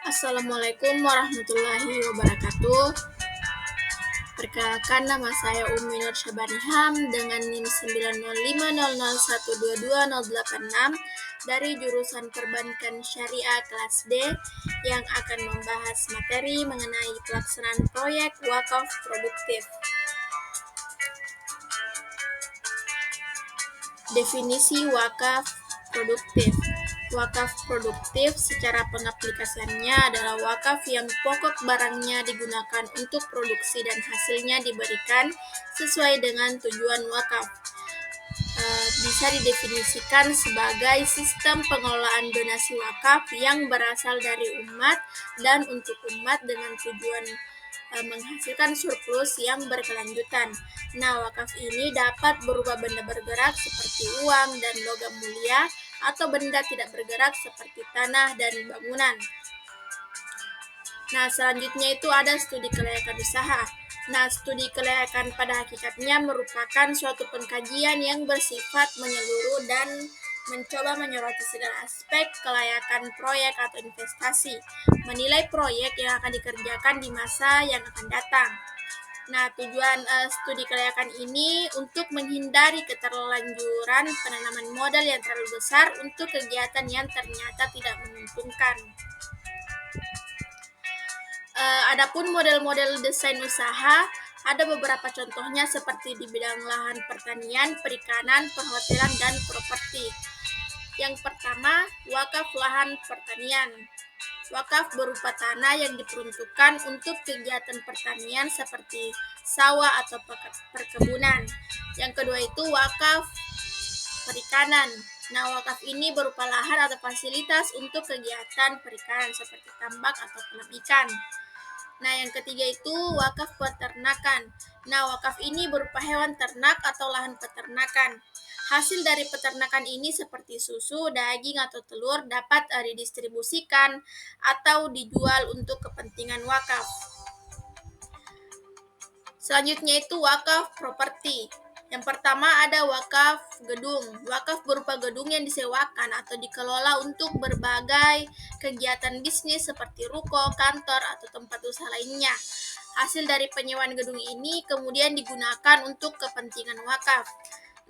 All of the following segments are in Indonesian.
Assalamualaikum warahmatullahi wabarakatuh. Perkenalkan, nama saya Umi Nur Syabaniham dengan NIM 90500122086 dari jurusan Perbankan Syariah kelas D yang akan membahas materi mengenai pelaksanaan proyek wakaf produktif. Definisi wakaf produktif. Wakaf produktif secara pengaplikasiannya adalah wakaf yang pokok barangnya digunakan untuk produksi dan hasilnya diberikan sesuai dengan tujuan wakaf. Bisa didefinisikan sebagai sistem pengelolaan donasi wakaf yang berasal dari umat dan untuk umat dengan tujuan menghasilkan surplus yang berkelanjutan. Nah, wakaf ini dapat berupa benda bergerak seperti uang dan logam mulia atau benda tidak bergerak seperti tanah dan bangunan. Nah, selanjutnya itu ada studi kelayakan usaha. Nah, studi kelayakan pada hakikatnya merupakan suatu pengkajian yang bersifat menyeluruh dan mencoba menyoroti segala aspek kelayakan proyek atau investasi, menilai proyek yang akan dikerjakan di masa yang akan datang. Nah, tujuan studi kelayakan ini untuk menghindari keterlanjuran penanaman modal yang terlalu besar untuk kegiatan yang ternyata tidak menguntungkan. Adapun model-model desain usaha, ada beberapa contohnya seperti di bidang lahan pertanian, perikanan, perhotelan, dan properti. Yang pertama, wakaf lahan pertanian. Wakaf berupa tanah yang diperuntukkan untuk kegiatan pertanian seperti sawah atau perkebunan. Yang kedua itu wakaf perikanan. Nah, wakaf ini berupa lahan atau fasilitas untuk kegiatan perikanan seperti tambak atau kolam ikan. Nah, yang ketiga itu wakaf peternakan. Nah, wakaf ini berupa hewan ternak atau lahan peternakan. Hasil dari peternakan ini seperti susu, daging, atau telur dapat didistribusikan atau dijual untuk kepentingan wakaf. Selanjutnya itu wakaf properti. Yang pertama ada wakaf gedung. Wakaf berupa gedung yang disewakan atau dikelola untuk berbagai kegiatan bisnis seperti ruko, kantor, atau tempat usaha lainnya. Hasil dari penyewaan gedung ini kemudian digunakan untuk kepentingan wakaf.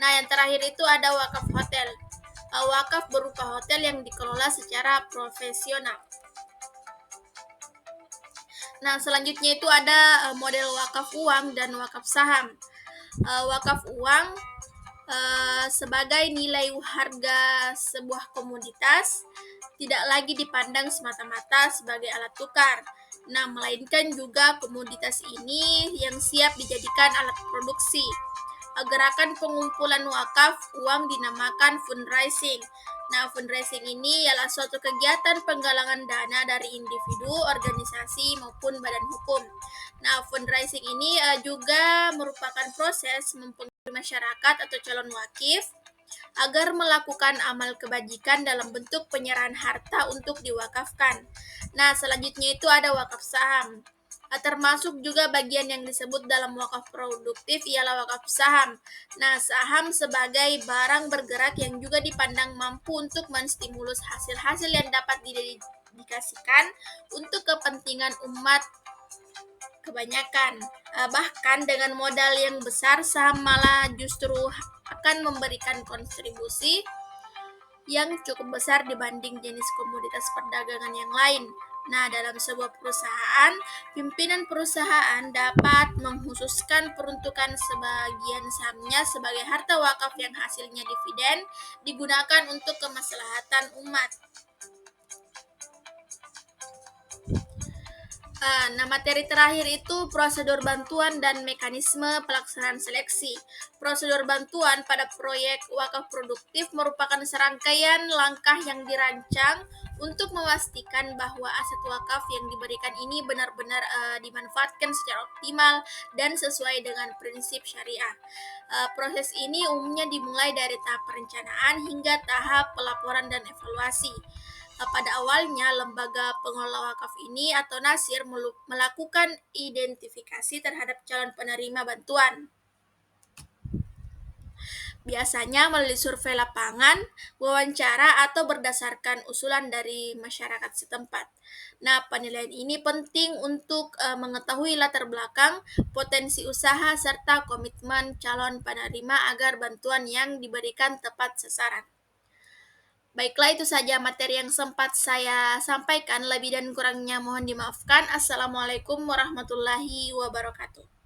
Nah, yang terakhir itu ada wakaf hotel. Wakaf berupa hotel yang dikelola secara profesional. Nah, selanjutnya itu ada model wakaf uang dan wakaf saham. Wakaf uang sebagai nilai harga sebuah komoditas tidak lagi dipandang semata-mata sebagai alat tukar. Nah, melainkan juga komoditas ini yang siap dijadikan alat produksi. Gerakan pengumpulan wakaf uang dinamakan fundraising. Nah, fundraising ini ialah suatu kegiatan penggalangan dana dari individu, organisasi, maupun badan hukum. Nah, fundraising ini juga merupakan proses mempengaruhi masyarakat atau calon wakif agar melakukan amal kebajikan dalam bentuk penyerahan harta untuk diwakafkan. Nah, selanjutnya itu ada wakaf saham. Termasuk juga bagian yang disebut dalam wakaf produktif ialah wakaf saham. Nah, saham sebagai barang bergerak yang juga dipandang mampu untuk menstimulus hasil-hasil yang dapat didedikasikan untuk kepentingan umat kebanyakan. Bahkan dengan modal yang besar, saham malah justru akan memberikan kontribusi yang cukup besar dibanding jenis komoditas perdagangan yang lain. Nah, dalam sebuah perusahaan, pimpinan perusahaan dapat mengkhususkan peruntukan sebagian sahamnya sebagai harta wakaf yang hasilnya dividen digunakan untuk kemaslahatan umat. Nah, materi terakhir itu prosedur bantuan dan mekanisme pelaksanaan seleksi. Prosedur bantuan pada proyek wakaf produktif merupakan serangkaian langkah yang dirancang untuk memastikan bahwa aset wakaf yang diberikan ini benar-benar dimanfaatkan secara optimal dan sesuai dengan prinsip syariah. Proses ini umumnya dimulai dari tahap perencanaan hingga tahap pelaporan dan evaluasi. Pada awalnya, lembaga pengelola wakaf ini atau Nasir melakukan identifikasi terhadap calon penerima bantuan. biasanya melalui survei lapangan, wawancara, atau berdasarkan usulan dari masyarakat setempat. Nah, penilaian ini penting untuk mengetahui latar belakang, potensi usaha, serta komitmen calon penerima agar bantuan yang diberikan tepat sasaran. Baiklah, itu saja materi yang sempat saya sampaikan. Lebih dan kurangnya mohon dimaafkan. Assalamualaikum warahmatullahi wabarakatuh.